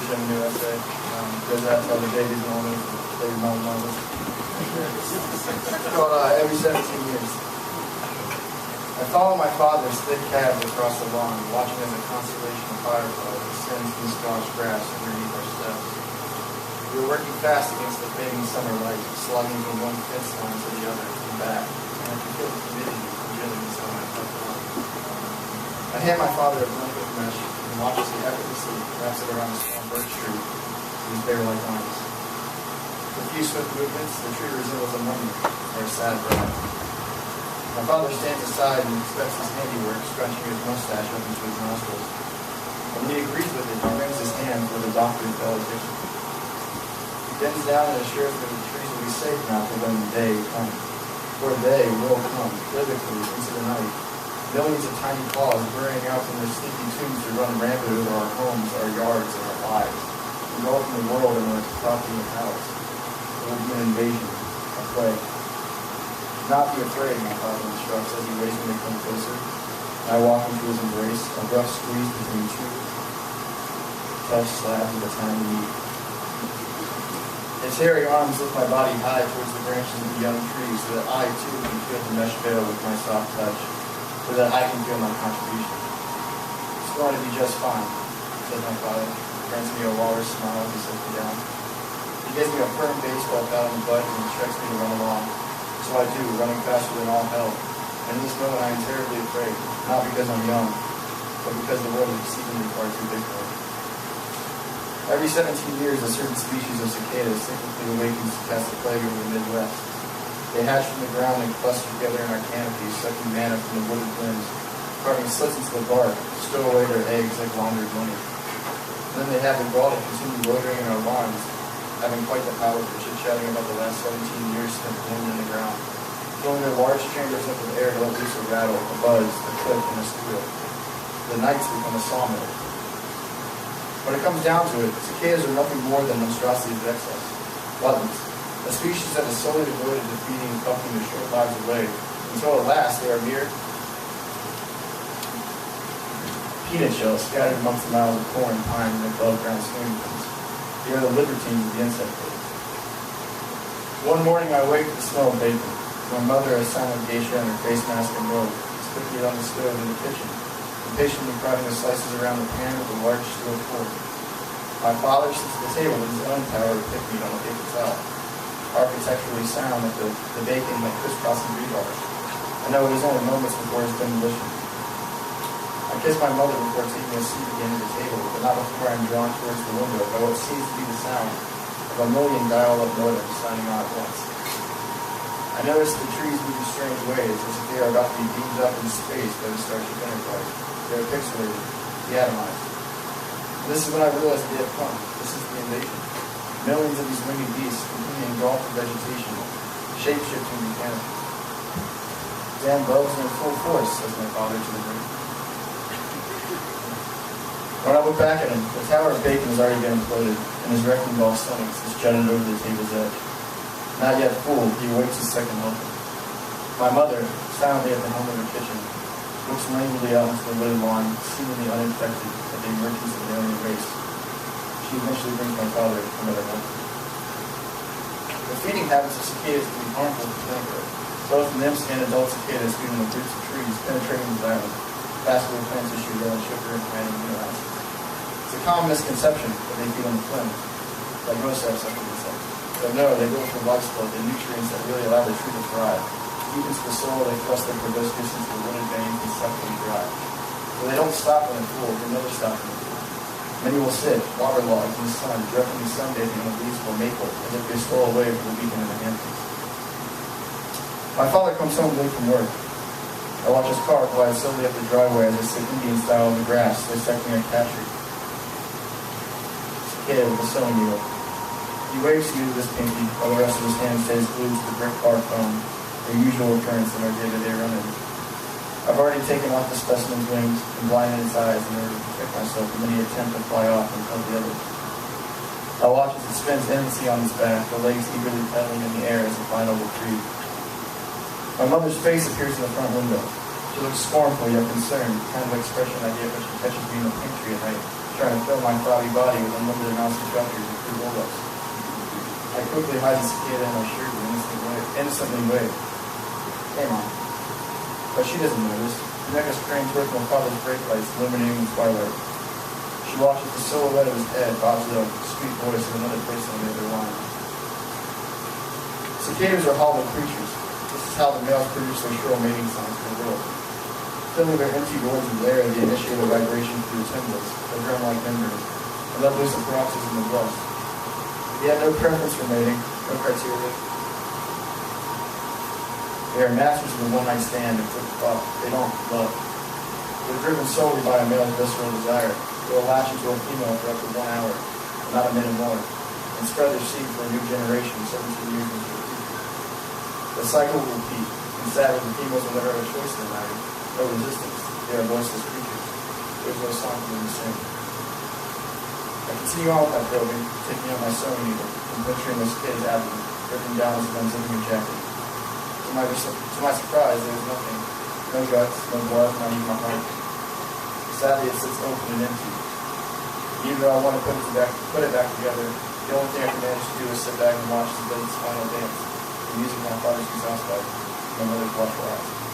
in the USA. Because that's how the baby's known as baby mama. Every 17 years. I follow my father's thick calves across the lawn, watching as a constellation of fireflies descends from the scorched grass underneath our steps. We were working fast against the fading summer light, slugging from one fence line to the other and back, and I could feel the humidity congealing inside my tough lung. I hand my father a blanket of mesh and watch as he effortlessly wraps it around a small birch tree with his bare-like arms. With a few swift movements, the tree resembles a mummy or a sad bride. My father stands aside and inspects his handiwork, scrunching his mustache up into his nostrils. When he agrees with it, he wrings his hands with a doctored valediction. He bends down and assures me that the trees will be safe now for when the day comes. For they will come, physically, into the night. Millions of tiny claws burrowing out from their sleepy tombs to run rampant over our homes, our yards, and our lives. Engulfing the world in their property and house. There will be an invasion, a plague. Not be afraid, my father instructs as he waits me to come closer. I walk into his embrace, a rough squeeze between two tough slabs of a tiny meat. His hairy arms lift my body high towards the branches of the young trees so that I, too, can feel the mesh veil with my soft touch, so that I can feel my contribution. It's going to be just fine, says my father. He grants me a walrus smile as he sets me down. He gives me a firm baseball pat on the butt and instructs me to run along. So I do, running faster than all hell. And in this moment I am terribly afraid, not because I'm young, but because the world is exceedingly far too big for me. Every 17 years, a certain species of cicadas cyclically awakens to cast a plague over the Midwest. They hatch from the ground and cluster together in our canopies, sucking manna from the wooded limbs, carving slits into the bark, stow away their eggs like laundered money. And then they have the gall to continue loitering in our lawns, having quite the power for chit-chatting about the last 17 years spent blown in the ground, filling their large chambers up with air to let loose a rattle, a buzz, a click, and a squeal. The nights become a sawmill. When it comes down to it, cicadas are nothing more than monstrosities of excess. Gluttons, a species that is solely devoted to feeding and puffing their short lives away, until at last they are mere peanut shells scattered amongst the miles of corn, pine, and above-ground swimming pools. They are the libertines of the insect world. One morning I awake to the smell of bacon. My mother, a silent geisha in her face mask and robe, is cooking it on the stove in the kitchen, impatiently crowding the slices around the pan with a large steel fork. My father sits at the table with his own tower of pick meat on a paper towel, architecturally sound at the bacon like crisscrossing rebars. I know it is only moments before his demolition. I kiss my mother before taking a seat again at the table, but not before I am drawn towards the window by what seems to be the sound of a million dial-up modems sounding out at once. I notice the trees move in strange ways, as if they are about to be beamed up in space by the Starship Enterprise. They are pixelated, deatomized. And this is when I realize they have come. This is the invasion. Millions of these winged beasts completely engulfed in vegetation, shape-shifting the canopy. Damn bugs are in full force, says my father to the bird. When I look back at him, the tower of bacon has already been imploded, and his wrecking ball stomach is jutted over the table's edge. Not yet full, he awaits his second helper. My mother, silently at the helm of her kitchen, looks languidly out into the wooded lawn, seemingly uninfected at the emergence of the alien race. She eventually brings my father another helper. The feeding habits of cicadas can be harmful to plant growth. Both nymphs and adult cicadas feed on the roots of trees, penetrating the xylem, vascular plant tissue, yellow sugar, and plant amino acids. It's a common misconception that they feed on the phlegm, like most sap-sucking insects. But no, they go for lifeblood, the nutrients that really allow the tree to thrive. Deep into the soil, they thrust their proboscis into the wooded veins and suck them dry. But they don't stop when they're full, they never stop when they're full. Many will sit, waterlogged in the sun, drunkenly sunbathing on the leaves of a maple, as if they stole away from the weekend in the Hamptons. My father comes home late from work. I watch his car glide slowly up the driveway as I sit Indian style in the grass, dissecting a cat tree. Cicada with a sewing needle. He waves to me with his pinky, while the rest of his hand stays glued to the brick bark foam, a usual occurrence in our day-to-day run-in. I've already taken off the specimen's wings and blinded its eyes in order to protect myself from any attempt to fly off and tell the others. I watch as it spins endlessly on its back, the legs eagerly pedaling in the air as the final retrieve. My mother's face appears in the front window. She looks scornful yet concerned, the kind of expression I get when she catches me in the pantry at night, trying to fill my flabby body with unlimited amounts of structures and crude buildups. I quickly hide the cicada in my shirt and innocently wave. Hey, Mom. But she doesn't notice. The neck is craned towards my father's brake lights, illuminating the twilight. She watches the silhouette of his head, bobs the sweet voice of another person on the other line. Cicadas are hollow creatures. This is how the males produce their shrill mating songs for the world. Filling their empty voids with air, they initiate a vibration through the templates, or drum-like membranes, and let loose a paroxysm of lust. They have no preference for mating, no criteria. They are masters of the one-night stand and flip-flop. They don't love. They're driven solely by a male's visceral desire. They will latch into a female for up to 1 hour, but not a minute more, and spread their seed for a new generation 17 years into the future. The cycle will repeat, and sadly the females will never have a choice in the matter. No resistance. They are voiceless creatures. There's no song for them to sing. I continue on with my probing, taking out my sewing needle, and picturing this kid's abdomen, ripping down as if unzipping a jacket. To my surprise, there is nothing. No guts, no blood, not even my heart. Sadly, it sits open and empty. Even though I want to put it back together, the only thing I can manage to do is sit back and watch the baby's final dance, the music my father's exhaust by, my mother's watchful eyes.